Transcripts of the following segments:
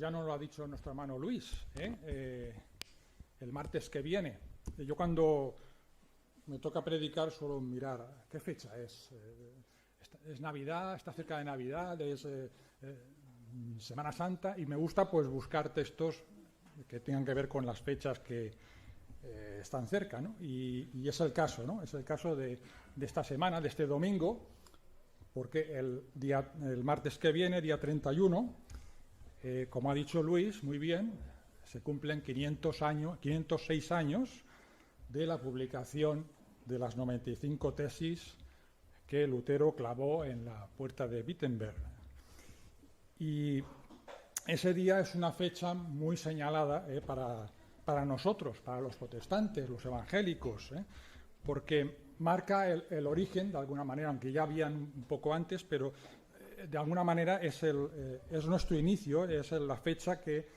ya nos lo ha dicho nuestro hermano Luis, el martes que viene. Yo cuando me toca predicar suelo mirar qué fecha es. Es Navidad, está cerca de Navidad, es Semana Santa, y me gusta pues buscar textos que tengan que ver con las fechas que están cerca, ¿no? Y es el caso, ¿no? Es el caso de esta semana, de este domingo, porque el martes que viene, día 31, como ha dicho Luis, muy bien, se cumplen 506 años de la publicación de las 95 tesis que Lutero clavó en la puerta de Wittenberg. Y ese día es una fecha muy señalada para nosotros, para los protestantes, los evangélicos, porque marca el origen, de alguna manera, aunque ya habían un poco antes, pero de alguna manera es nuestro inicio, es la fecha que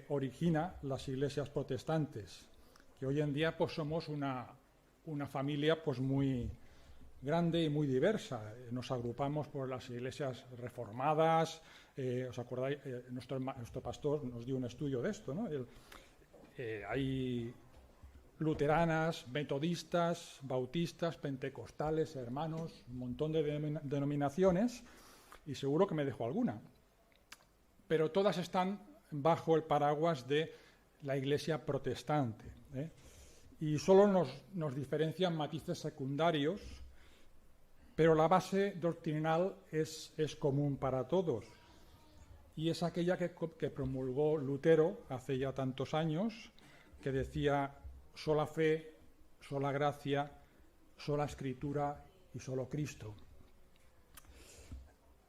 origina las iglesias protestantes, que hoy en día pues somos una familia pues muy grande y muy diversa. Nos agrupamos por las iglesias reformadas. ¿Os acordáis? Nuestro pastor nos dio un estudio de esto, ¿no? Hay luteranas, metodistas, bautistas, pentecostales, hermanos, un montón de denominaciones, y seguro que me dejo alguna. Pero todas están bajo el paraguas de la Iglesia protestante, y solo nos diferencian matices secundarios, pero la base doctrinal es común para todos, y es aquella que promulgó Lutero hace ya tantos años, que decía: sola fe, sola gracia, sola escritura y solo Cristo.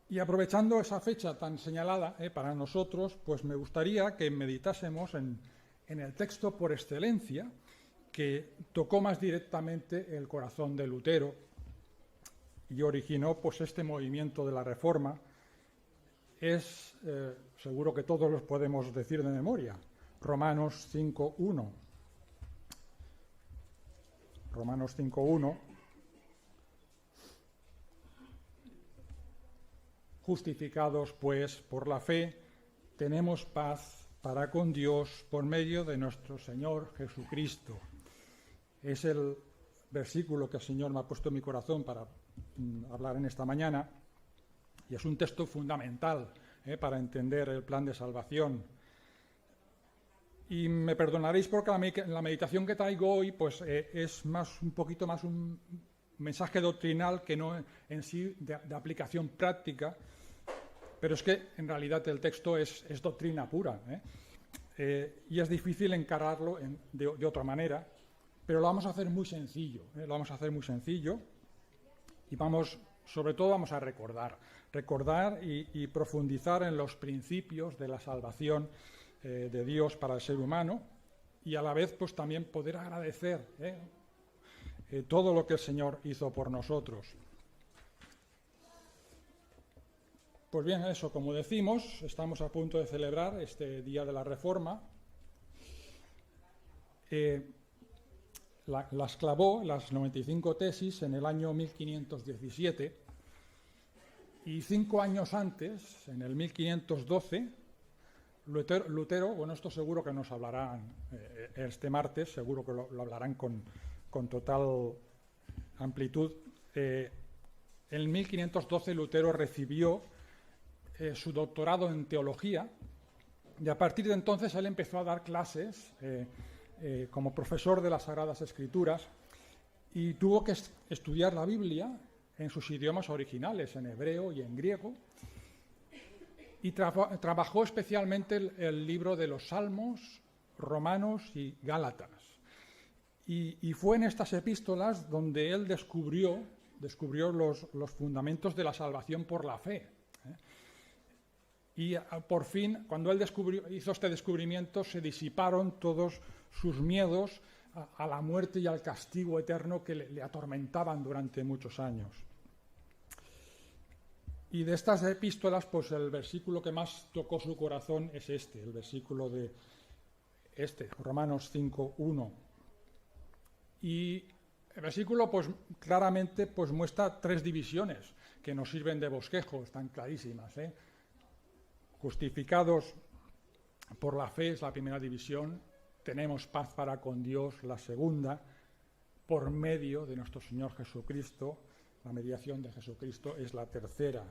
Y aprovechando esa fecha tan señalada para nosotros, pues me gustaría que meditásemos en el texto por excelencia que tocó más directamente el corazón de Lutero y originó pues este movimiento de la Reforma. Es, seguro que todos los podemos decir de memoria, Romanos 5.1. Romanos 5.1. Justificados, pues, por la fe, tenemos paz para con Dios por medio de nuestro Señor Jesucristo. Es el versículo que el Señor me ha puesto en mi corazón para hablar en esta mañana, y es un texto fundamental para entender el plan de salvación. Y me perdonaréis porque la meditación que traigo hoy pues, es un poquito más un mensaje doctrinal que no en sí de aplicación práctica, pero es que en realidad el texto es doctrina pura, y es difícil encararlo de otra manera, pero lo vamos a hacer muy sencillo, y sobre todo vamos a recordar y profundizar en los principios de la salvación de Dios para el ser humano, y a la vez pues también poder agradecer todo lo que el Señor hizo por nosotros. Pues bien, eso, como decimos, estamos a punto de celebrar este Día de la Reforma. Las clavó, las 95 tesis, en el año 1517, y 5 años antes, en el 1512, Lutero, bueno, esto seguro que nos hablarán este martes, seguro que lo hablarán con total amplitud. En 1512 Lutero recibió su doctorado en teología, y a partir de entonces él empezó a dar clases como profesor de las Sagradas Escrituras, y tuvo que estudiar la Biblia en sus idiomas originales, en hebreo y en griego, y trabajó especialmente el libro de los Salmos, Romanos y Gálatas. Y fue en estas epístolas donde él descubrió los fundamentos de la salvación por la fe. Y por fin, cuando él hizo este descubrimiento, se disiparon todos sus miedos a la muerte y al castigo eterno que le atormentaban durante muchos años. Y de estas epístolas, pues el versículo que más tocó su corazón es el versículo de Romanos 5.1. Y el versículo, pues claramente pues, muestra 3 divisiones que nos sirven de bosquejo, están clarísimas. Justificados por la fe es la primera división, tenemos paz para con Dios, la segunda, por medio de nuestro Señor Jesucristo, la mediación de Jesucristo es la tercera.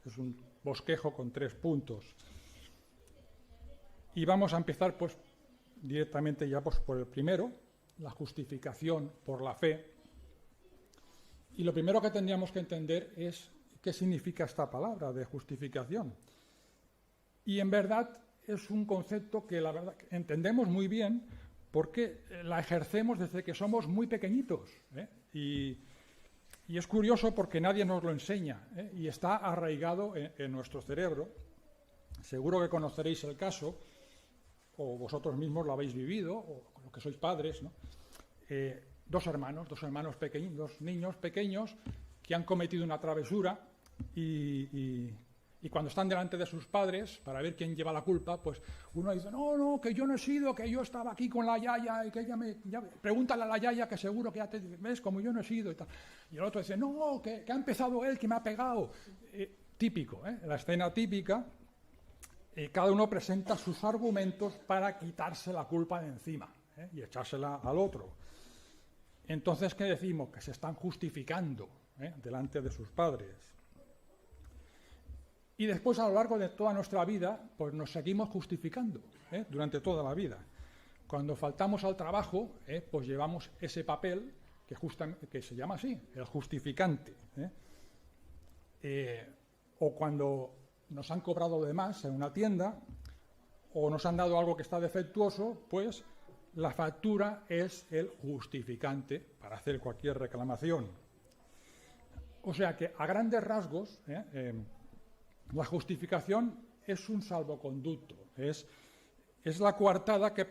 Es un bosquejo con 3 puntos. Y vamos a empezar pues directamente ya pues, por el primero, la justificación por la fe. Y lo primero que tendríamos que entender es qué significa esta palabra de justificación. Y en verdad es un concepto que la verdad entendemos muy bien porque la ejercemos desde que somos muy pequeñitos, ¿eh? Y es curioso porque nadie nos lo enseña, ¿eh? Y está arraigado en nuestro cerebro. Seguro que conoceréis el caso, o vosotros mismos lo habéis vivido, o los que sois padres, ¿no? Dos hermanos pequeños, dos niños pequeños que han cometido una travesura y cuando están delante de sus padres para ver quién lleva la culpa, pues uno dice, no, que yo no he sido, que yo estaba aquí con la yaya y que ella pregúntale a la yaya que seguro que ya te ves como yo no he sido y tal. Y el otro dice, no, que ha empezado él, que me ha pegado. Típico, la escena típica. Cada uno presenta sus argumentos para quitarse la culpa de encima y echársela al otro. Entonces, ¿qué decimos? Que se están justificando delante de sus padres. Y después, a lo largo de toda nuestra vida, pues nos seguimos justificando durante toda la vida. Cuando faltamos al trabajo, pues llevamos ese papel que se llama así, el justificante. O cuando nos han cobrado de más en una tienda o nos han dado algo que está defectuoso, pues la factura es el justificante para hacer cualquier reclamación. O sea que a grandes rasgos la justificación es un salvoconducto, es la coartada que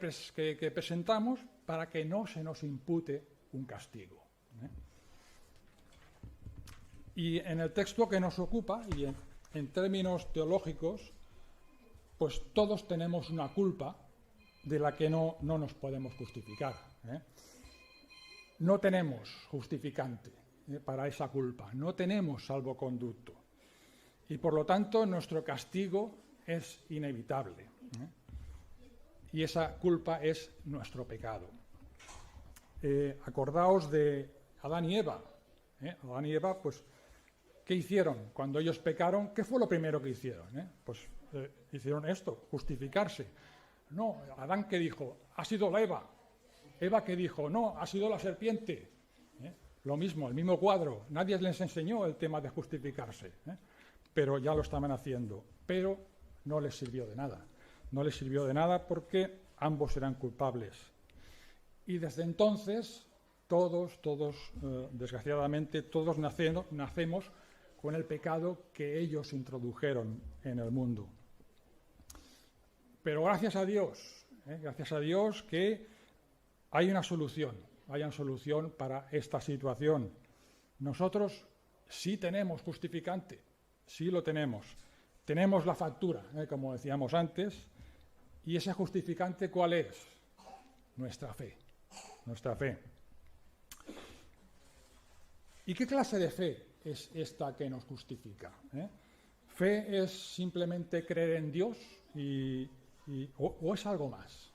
presentamos para que no se nos impute un castigo. Y en el texto que nos ocupa, y en términos teológicos, pues todos tenemos una culpa de la que no nos podemos justificar. No tenemos justificante para esa culpa, no tenemos salvoconducto. Y por lo tanto nuestro castigo es inevitable. Y esa culpa es nuestro pecado. Acordaos de Adán y Eva. Adán y Eva, pues, ¿qué hicieron? Cuando ellos pecaron, ¿qué fue lo primero que hicieron? Pues hicieron esto, justificarse. No, Adán que dijo, ha sido la Eva. Eva que dijo, no, ha sido la serpiente. Lo mismo, el mismo cuadro. Nadie les enseñó el tema de justificarse, pero ya lo estaban haciendo. Pero no les sirvió de nada. No les sirvió de nada porque ambos eran culpables. Y desde entonces, todos, desgraciadamente, todos nacemos con el pecado que ellos introdujeron en el mundo. Pero gracias a Dios que hay una solución para esta situación. Nosotros sí tenemos justificante, sí lo tenemos. Tenemos la factura, como decíamos antes, y ese justificante, ¿cuál es? Nuestra fe. ¿Y qué clase de fe es esta que nos justifica? ¿Fe es simplemente creer en Dios o es algo más?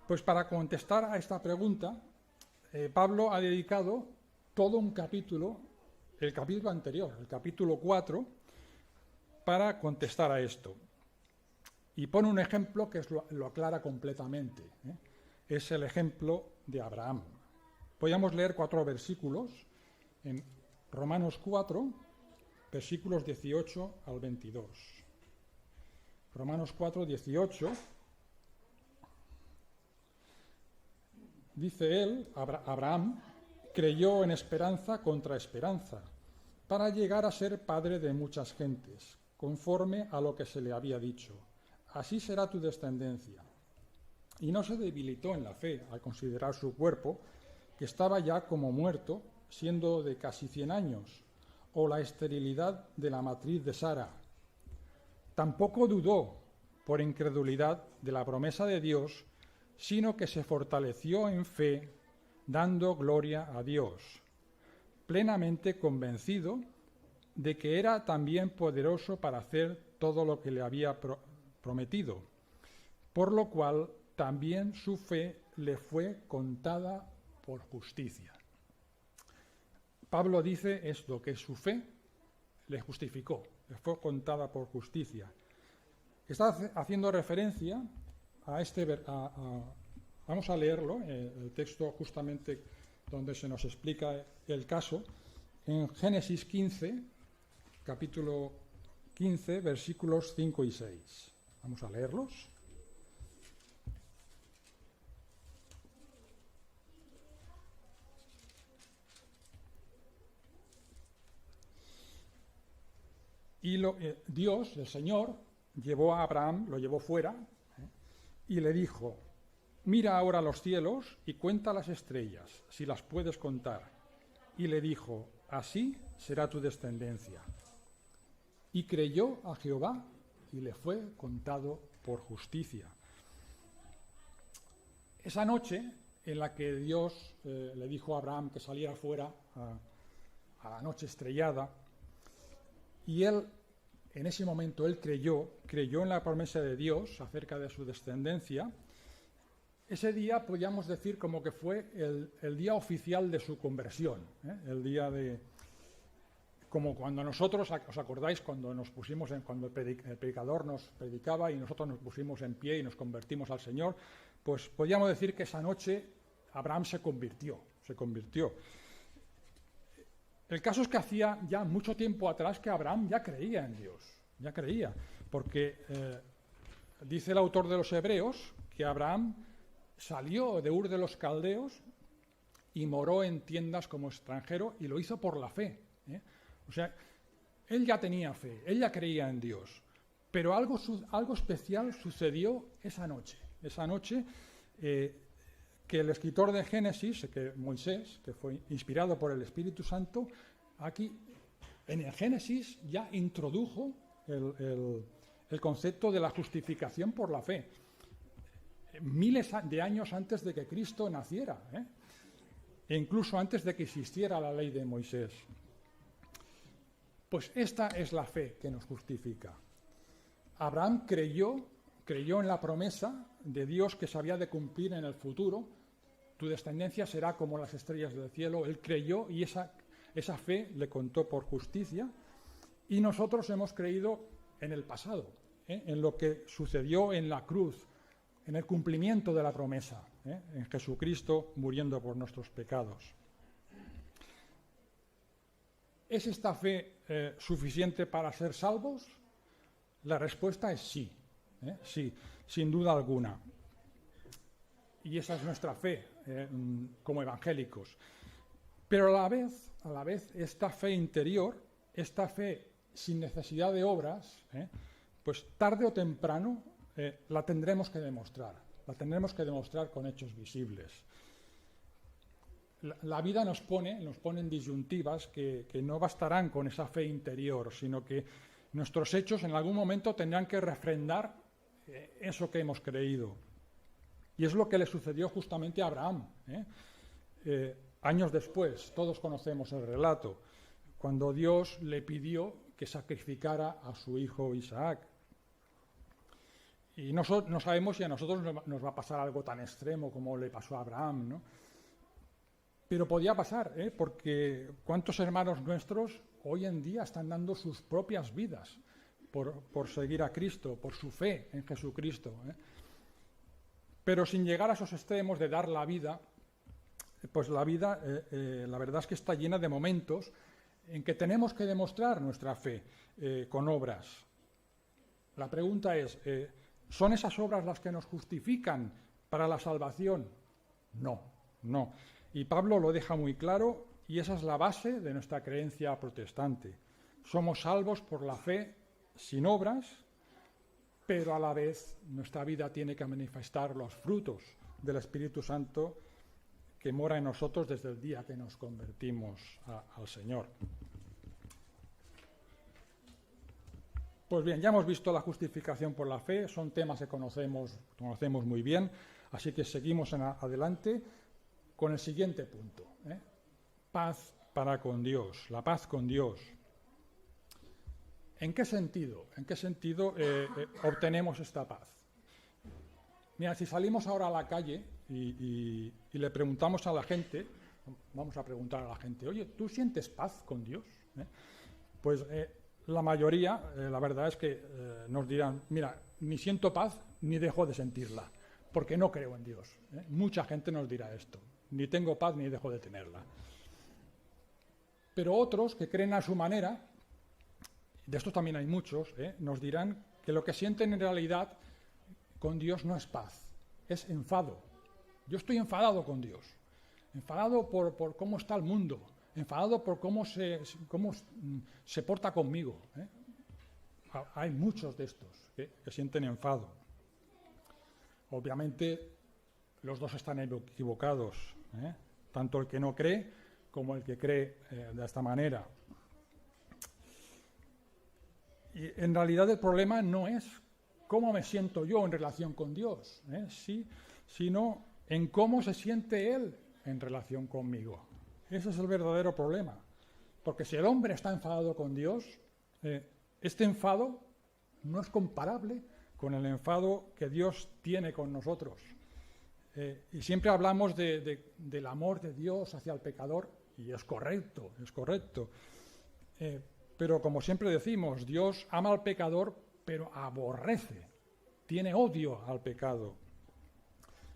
Pues para contestar a esta pregunta, Pablo ha dedicado todo un capítulo, el capítulo anterior, el capítulo 4, para contestar a esto. Y pone un ejemplo que lo aclara completamente. Es el ejemplo de Abraham. Podríamos leer 4 versículos en Romanos 4, versículos 18 al 22. Romanos 4, 18. Dice él, Abraham, creyó en esperanza contra esperanza, para llegar a ser padre de muchas gentes, conforme a lo que se le había dicho. Así será tu descendencia. Y no se debilitó en la fe al considerar su cuerpo, que estaba ya como muerto, siendo de casi 100 años, o la esterilidad de la matriz de Sara. Tampoco dudó, por incredulidad, de la promesa de Dios, sino que se fortaleció en fe, dando gloria a Dios, plenamente convencido de que era también poderoso para hacer todo lo que le había prometido, por lo cual también su fe le fue contada por justicia. Pablo dice esto, que su fe le justificó, le fue contada por justicia. Está haciendo referencia a vamos a leerlo, el texto justamente donde se nos explica el caso, en Génesis 15, capítulo 15, versículos 5 y 6. Vamos a leerlos. Y Dios, el Señor, llevó a Abraham, lo llevó fuera, y le dijo: mira ahora los cielos y cuenta las estrellas, si las puedes contar. Y le dijo: así será tu descendencia. Y creyó a Jehová y le fue contado por justicia. Esa noche en la que Dios le dijo a Abraham que saliera fuera a la noche estrellada, y él, en ese momento, él creyó en la promesa de Dios acerca de su descendencia. Ese día podríamos decir como que fue el día oficial de su conversión, el día de... Como cuando nosotros, ¿os acordáis? Cuando nos pusimos, cuando el predicador nos predicaba y nosotros nos pusimos en pie y nos convertimos al Señor, pues podríamos decir que esa noche Abraham se convirtió. El caso es que hacía ya mucho tiempo atrás que Abraham ya creía en Dios, porque dice el autor de los Hebreos que Abraham salió de Ur de los Caldeos y moró en tiendas como extranjero, y lo hizo por la fe. O sea, él ya tenía fe, él ya creía en Dios, pero algo especial sucedió esa noche que el escritor de Génesis, que Moisés, que fue inspirado por el Espíritu Santo, aquí en el Génesis ya introdujo el concepto de la justificación por la fe, miles de años antes de que Cristo naciera, e incluso antes de que existiera la ley de Moisés. Pues esta es la fe que nos justifica. Abraham creyó en la promesa de Dios que se había de cumplir en el futuro. Tu descendencia será como las estrellas del cielo. Él creyó y esa fe le contó por justicia. Y nosotros hemos creído en el pasado, en lo que sucedió en la cruz, en el cumplimiento de la promesa, en Jesucristo muriendo por nuestros pecados. ¿Es esta fe suficiente para ser salvos? La respuesta es sí, sí, sin duda alguna. Y esa es nuestra fe como evangélicos. Pero a la vez, esta fe interior, esta fe sin necesidad de obras, pues tarde o temprano la tendremos que demostrar con hechos visibles. La vida nos pone en disyuntivas que no bastarán con esa fe interior, sino que nuestros hechos en algún momento tendrán que refrendar eso que hemos creído. Y es lo que le sucedió justamente a Abraham. Años después, todos conocemos el relato, cuando Dios le pidió que sacrificara a su hijo Isaac. Y no sabemos si a nosotros nos va a pasar algo tan extremo como le pasó a Abraham, ¿no? Pero podía pasar, porque ¿cuántos hermanos nuestros hoy en día están dando sus propias vidas por seguir a Cristo, por su fe en Jesucristo? Pero sin llegar a esos extremos de dar la vida, pues la vida, la verdad es que está llena de momentos en que tenemos que demostrar nuestra fe con obras. La pregunta es, ¿son esas obras las que nos justifican para la salvación? No. Y Pablo lo deja muy claro, y esa es la base de nuestra creencia protestante. Somos salvos por la fe sin obras, pero a la vez nuestra vida tiene que manifestar los frutos del Espíritu Santo que mora en nosotros desde el día que nos convertimos al Señor. Pues bien, ya hemos visto la justificación por la fe, son temas que conocemos muy bien, así que seguimos adelante con el siguiente punto, paz para con Dios, la paz con Dios. ¿En qué sentido? ¿En qué sentido obtenemos esta paz? Mira, si salimos ahora a la calle y le preguntamos a la gente, vamos a preguntar a la gente, oye, ¿tú sientes paz con Dios? Pues la mayoría, la verdad es que nos dirán, mira, ni siento paz ni dejo de sentirla, porque no creo en Dios. Mucha gente nos dirá esto, ni tengo paz ni dejo de tenerla. Pero otros que creen a su manera, de estos también hay muchos, nos dirán que lo que sienten en realidad con Dios no es paz, es enfado. Yo estoy enfadado con Dios, enfadado por cómo está el mundo, enfadado por cómo se porta conmigo. Hay muchos de estos que sienten enfado. Obviamente los dos están equivocados, tanto el que no cree como el que cree de esta manera. Y en realidad el problema no es cómo me siento yo en relación con Dios, sino en cómo se siente Él en relación conmigo. Ese es el verdadero problema. Porque si el hombre está enfadado con Dios, este enfado no es comparable con el enfado que Dios tiene con nosotros. Y siempre hablamos del amor de Dios hacia el pecador, y es correcto, es correcto. Pero como siempre decimos, Dios ama al pecador, pero aborrece, tiene odio al pecado.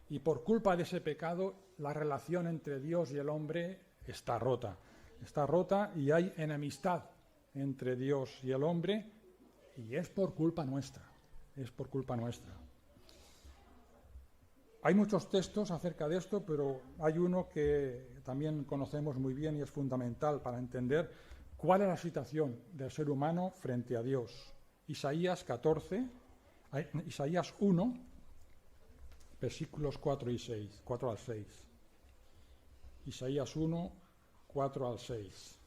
Y por culpa de ese pecado, la relación entre Dios y el hombre está rota. Está rota y hay enemistad entre Dios y el hombre, y es por culpa nuestra. Es por culpa nuestra. Hay muchos textos acerca de esto, pero hay uno que también conocemos muy bien y es fundamental para entender cuál es la situación del ser humano frente a Dios. Isaías 1, versículos 4 al 6. Isaías 1, 4 al 6.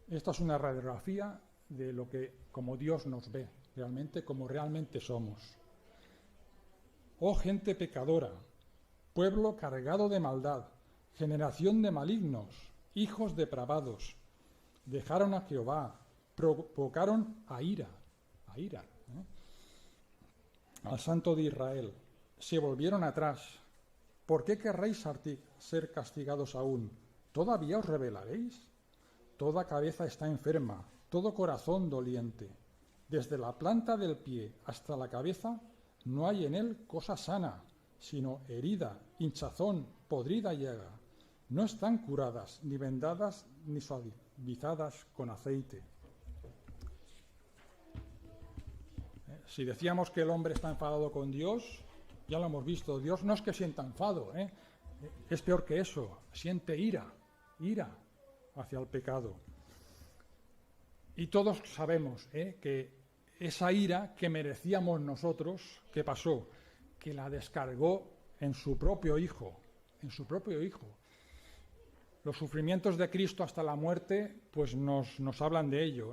Esta es una radiografía de lo que, como Dios nos ve, realmente, como realmente somos. Oh gente pecadora, pueblo cargado de maldad, generación de malignos, hijos depravados, dejaron a Jehová, provocaron a ira, al Santo de Israel, se volvieron atrás. ¿Por qué querréis ser castigados aún? ¿Todavía os rebelaréis? Toda cabeza está enferma, todo corazón doliente. Desde la planta del pie hasta la cabeza no hay en él cosa sana, sino herida, hinchazón, podrida llaga. No están curadas, ni vendadas, ni suavizadas con aceite. Si decíamos que el hombre está enfadado con Dios, ya lo hemos visto. Dios no es que sienta enfado, es peor que eso, siente ira hacia el pecado. Y todos sabemos que esa ira que merecíamos nosotros, ¿qué pasó? Que la descargó en su propio Hijo, Los sufrimientos de Cristo hasta la muerte, pues nos hablan de ello,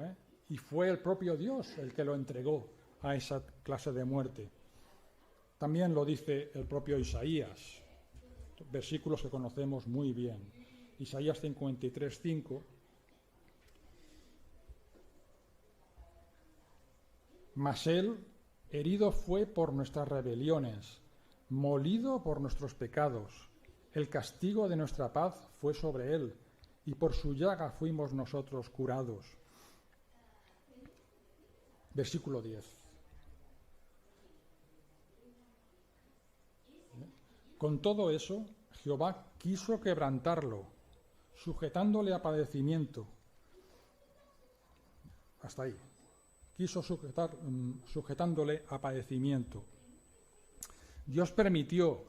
Y fue el propio Dios el que lo entregó a esa clase de muerte. También lo dice el propio Isaías, versículos que conocemos muy bien. Isaías 53:5. Mas él herido fue por nuestras rebeliones, molido por nuestros pecados. El castigo de nuestra paz fue sobre él, y por su llaga fuimos nosotros curados. Versículo 10. Con todo eso, Jehová quiso quebrantarlo, sujetándole a padecimiento. Hasta ahí. Quiso sujetándole a padecimiento. Dios permitió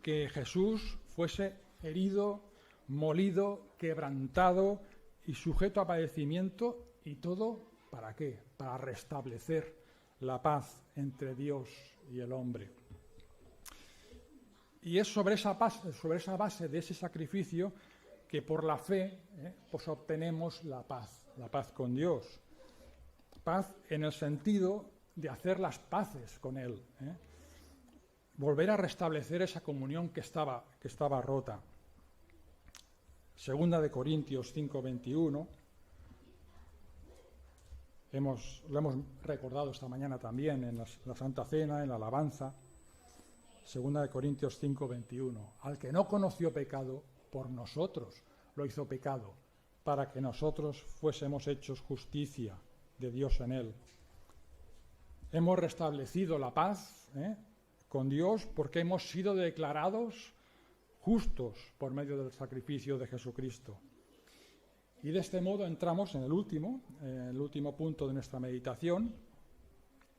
que Jesús fuese herido, molido, quebrantado y sujeto a padecimiento, y todo, ¿para qué? Para restablecer la paz entre Dios y el hombre. Y es sobre esa base de ese sacrificio que por la fe pues obtenemos la paz con Dios. Paz en el sentido de hacer las paces con Él, volver a restablecer esa comunión que estaba rota. Segunda de Corintios 5:21, Lo hemos recordado esta mañana también en la Santa Cena, en la alabanza. 2 Corintios 5, 21. Al que no conoció pecado, por nosotros lo hizo pecado, para que nosotros fuésemos hechos justicia de Dios en él. Hemos restablecido la paz con Dios porque hemos sido declarados justos por medio del sacrificio de Jesucristo. Y de este modo entramos en el último punto de nuestra meditación,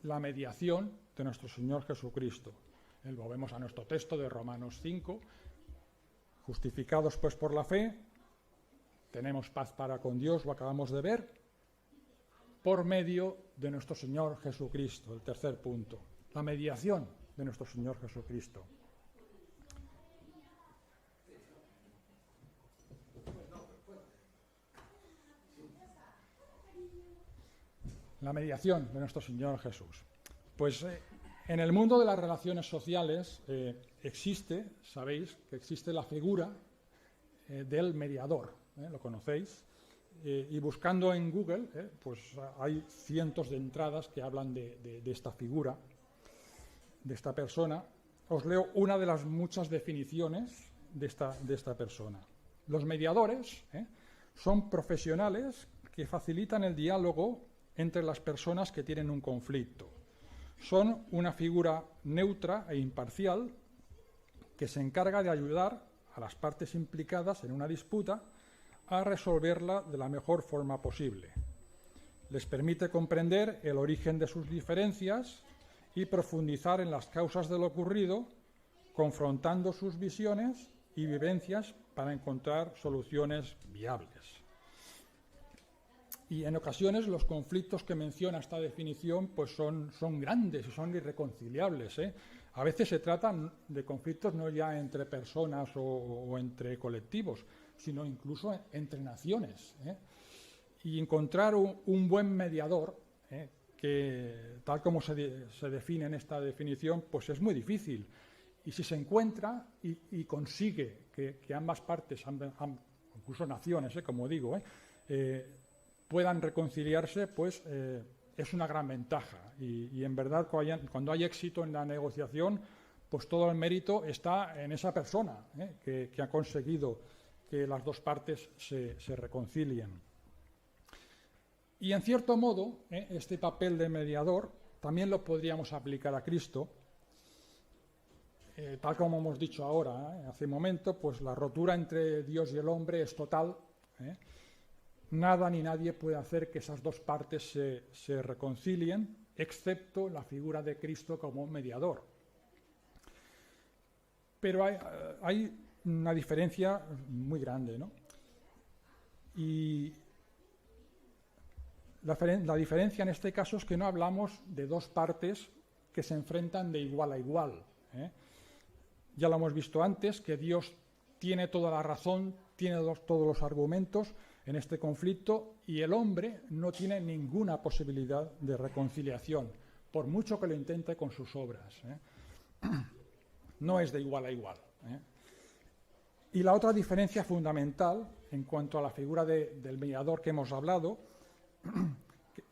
la mediación de nuestro Señor Jesucristo. Volvemos a nuestro texto de Romanos 5. Justificados pues por la fe, tenemos paz para con Dios, lo acabamos de ver, por medio de nuestro Señor Jesucristo. El tercer punto, la mediación de nuestro Señor Jesucristo. La mediación de nuestro Señor Jesús. Pues en el mundo de las relaciones sociales sabéis que existe la figura del mediador, lo conocéis, y buscando en Google, pues hay cientos de entradas que hablan de esta figura, de esta persona. Os leo una de las muchas definiciones de esta persona. Los mediadores son profesionales que facilitan el diálogo entre las personas que tienen un conflicto. Son una figura neutra e imparcial que se encarga de ayudar a las partes implicadas en una disputa a resolverla de la mejor forma posible. Les permite comprender el origen de sus diferencias y profundizar en las causas de lo ocurrido, confrontando sus visiones y vivencias para encontrar soluciones viables. Y en ocasiones los conflictos que menciona esta definición pues son grandes y son irreconciliables. A veces se tratan de conflictos no ya entre personas o entre colectivos, sino incluso entre naciones. Y encontrar un buen mediador, que tal como se define en esta definición, pues es muy difícil. Y si se encuentra y consigue que ambas partes, incluso naciones, como digo, puedan reconciliarse, pues es una gran ventaja. Y en verdad, cuando hay éxito en la negociación, pues todo el mérito está en esa persona que ha conseguido que las dos partes se reconcilien. Y en cierto modo, este papel de mediador también lo podríamos aplicar a Cristo. Tal como hemos dicho ahora, hace un momento, pues la rotura entre Dios y el hombre es total. Nada ni nadie puede hacer que esas dos partes se reconcilien, excepto la figura de Cristo como mediador. Pero hay una diferencia muy grande, ¿no? Y la diferencia en este caso es que no hablamos de dos partes que se enfrentan de igual a igual. Ya lo hemos visto antes, que Dios tiene toda la razón, tiene todos los argumentos en este conflicto, y el hombre no tiene ninguna posibilidad de reconciliación, por mucho que lo intente con sus obras. No es de igual a igual. Y la otra diferencia fundamental, en cuanto a la figura del mediador que hemos hablado,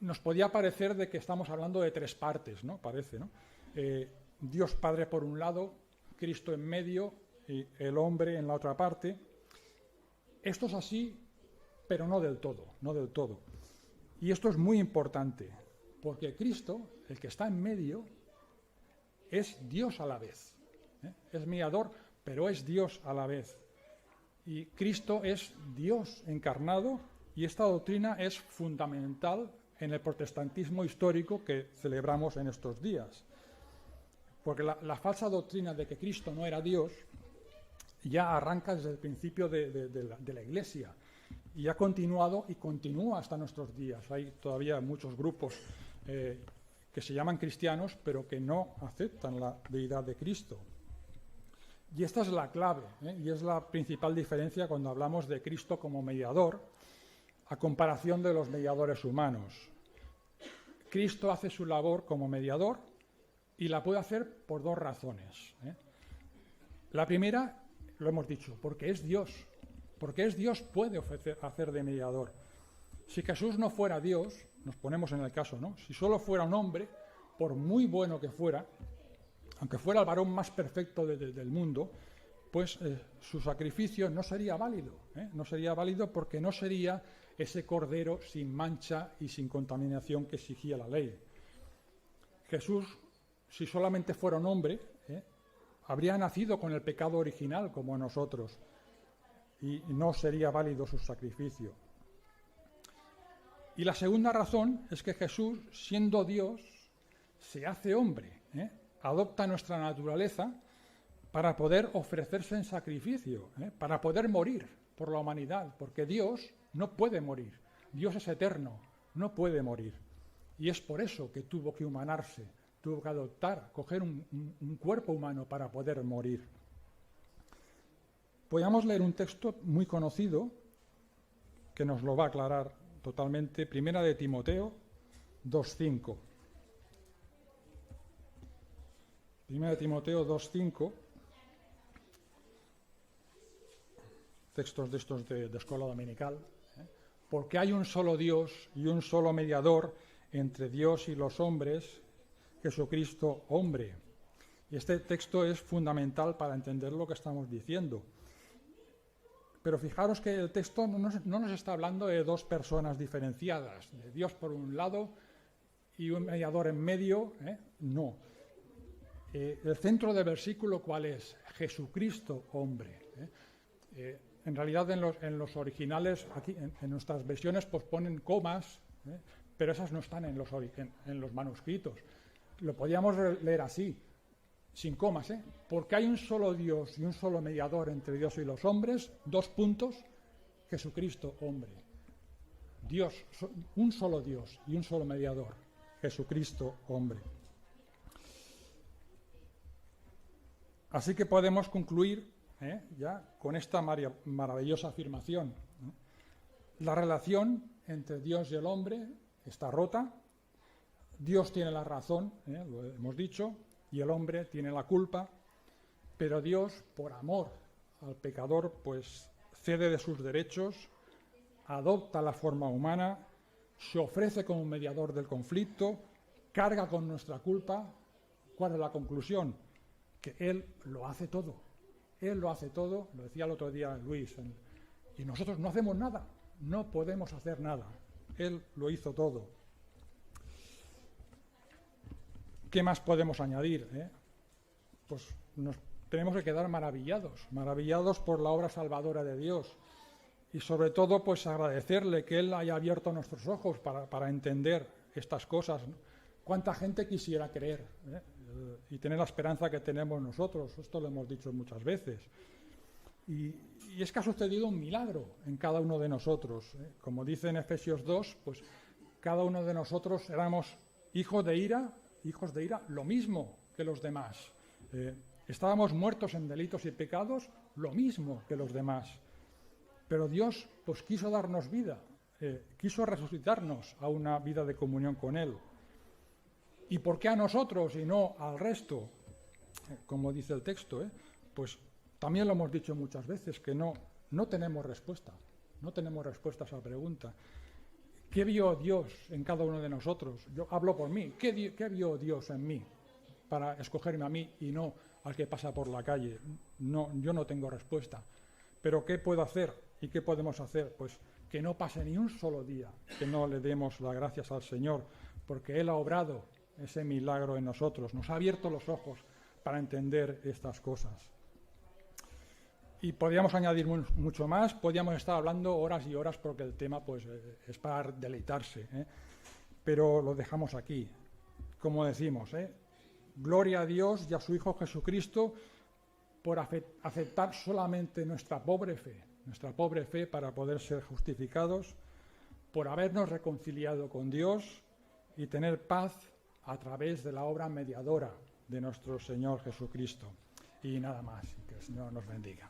nos podía parecer de que estamos hablando de tres partes, ¿no? Parece, ¿no? Dios Padre por un lado, Cristo en medio y el hombre en la otra parte. Esto es así, pero no del todo, no del todo. Y esto es muy importante, porque Cristo, el que está en medio, es Dios a la vez. Es mediador, pero es Dios a la vez. Y Cristo es Dios encarnado, y esta doctrina es fundamental en el protestantismo histórico que celebramos en estos días. Porque la falsa doctrina de que Cristo no era Dios ya arranca desde el principio de la Iglesia y ha continuado y continúa hasta nuestros días. Hay todavía muchos grupos que se llaman cristianos, pero que no aceptan la deidad de Cristo. Y esta es la clave, y es la principal diferencia cuando hablamos de Cristo como mediador, a comparación de los mediadores humanos. Cristo hace su labor como mediador y la puede hacer por dos razones. La primera, lo hemos dicho, porque es Dios. Porque es Dios puede hacer de mediador. Si Jesús no fuera Dios, nos ponemos en el caso, ¿no? Si solo fuera un hombre, por muy bueno que fuera, aunque fuera el varón más perfecto del mundo, pues su sacrificio no sería válido, ¿eh? No sería válido porque no sería ese cordero sin mancha y sin contaminación que exigía la ley. Jesús, si solamente fuera un hombre, habría nacido con el pecado original como nosotros y no sería válido su sacrificio. Y la segunda razón es que Jesús, siendo Dios, se hace hombre, adopta nuestra naturaleza para poder ofrecerse en sacrificio, para poder morir por la humanidad, porque Dios no puede morir. Dios es eterno, no puede morir. Y es por eso que tuvo que humanarse, tuvo que adoptar, coger un cuerpo humano para poder morir. Podríamos leer un texto muy conocido que nos lo va a aclarar totalmente. Primera de Timoteo 2:5. Primera de Timoteo 2:5. Textos de estos de escuela dominical. Porque hay un solo Dios y un solo mediador entre Dios y los hombres, Jesucristo hombre. Y este texto es fundamental para entender lo que estamos diciendo. Pero fijaros que el texto no nos está hablando de dos personas diferenciadas, de Dios por un lado y un mediador en medio, no. El centro del versículo, ¿cuál es? Jesucristo hombre. En realidad en los originales, aquí en nuestras versiones, pues ponen comas, pero esas no están en los manuscritos. Lo podíamos leer así, sin comas, porque hay un solo Dios y un solo mediador entre Dios y los hombres, dos puntos, Jesucristo hombre. Dios, un solo Dios y un solo mediador, Jesucristo hombre. Así que podemos concluir ya con esta maravillosa afirmación. La relación entre Dios y el hombre está rota. Dios tiene la razón, lo hemos dicho, y el hombre tiene la culpa, pero Dios, por amor al pecador, pues cede de sus derechos, adopta la forma humana, se ofrece como mediador del conflicto, carga con nuestra culpa. ¿Cuál es la conclusión? Que Él lo hace todo. Él lo hace todo, lo decía el otro día Luis, y nosotros no hacemos nada, no podemos hacer nada. Él lo hizo todo. ¿Qué más podemos añadir? Pues nos tenemos que quedar maravillados por la obra salvadora de Dios. Y sobre todo, pues agradecerle que Él haya abierto nuestros ojos para entender estas cosas. ¿Cuánta gente quisiera creer y tener la esperanza que tenemos nosotros? Esto lo hemos dicho muchas veces. Y es que ha sucedido un milagro en cada uno de nosotros. Como dice en Efesios 2, pues cada uno de nosotros éramos hijos de ira, lo mismo que los demás. Estábamos muertos en delitos y pecados, lo mismo que los demás. Pero Dios pues quiso darnos vida, quiso resucitarnos a una vida de comunión con Él. ¿Y por qué a nosotros y no al resto? Como dice el texto, pues también lo hemos dicho muchas veces, que no tenemos respuesta. No tenemos respuesta a esa pregunta. ¿Qué vio Dios en cada uno de nosotros? Yo hablo por mí. ¿Qué vio Dios en mí para escogerme a mí y no al que pasa por la calle? No, yo no tengo respuesta. Pero ¿qué puedo hacer y qué podemos hacer? Pues que no pase ni un solo día que no le demos las gracias al Señor, porque Él ha obrado ese milagro en nosotros, nos ha abierto los ojos para entender estas cosas. Y podríamos añadir mucho más, podríamos estar hablando horas y horas porque el tema pues es para deleitarse, pero lo dejamos aquí. Como decimos, gloria a Dios y a su Hijo Jesucristo por aceptar solamente nuestra pobre fe para poder ser justificados, por habernos reconciliado con Dios y tener paz a través de la obra mediadora de nuestro Señor Jesucristo. Y nada más, que el Señor nos bendiga.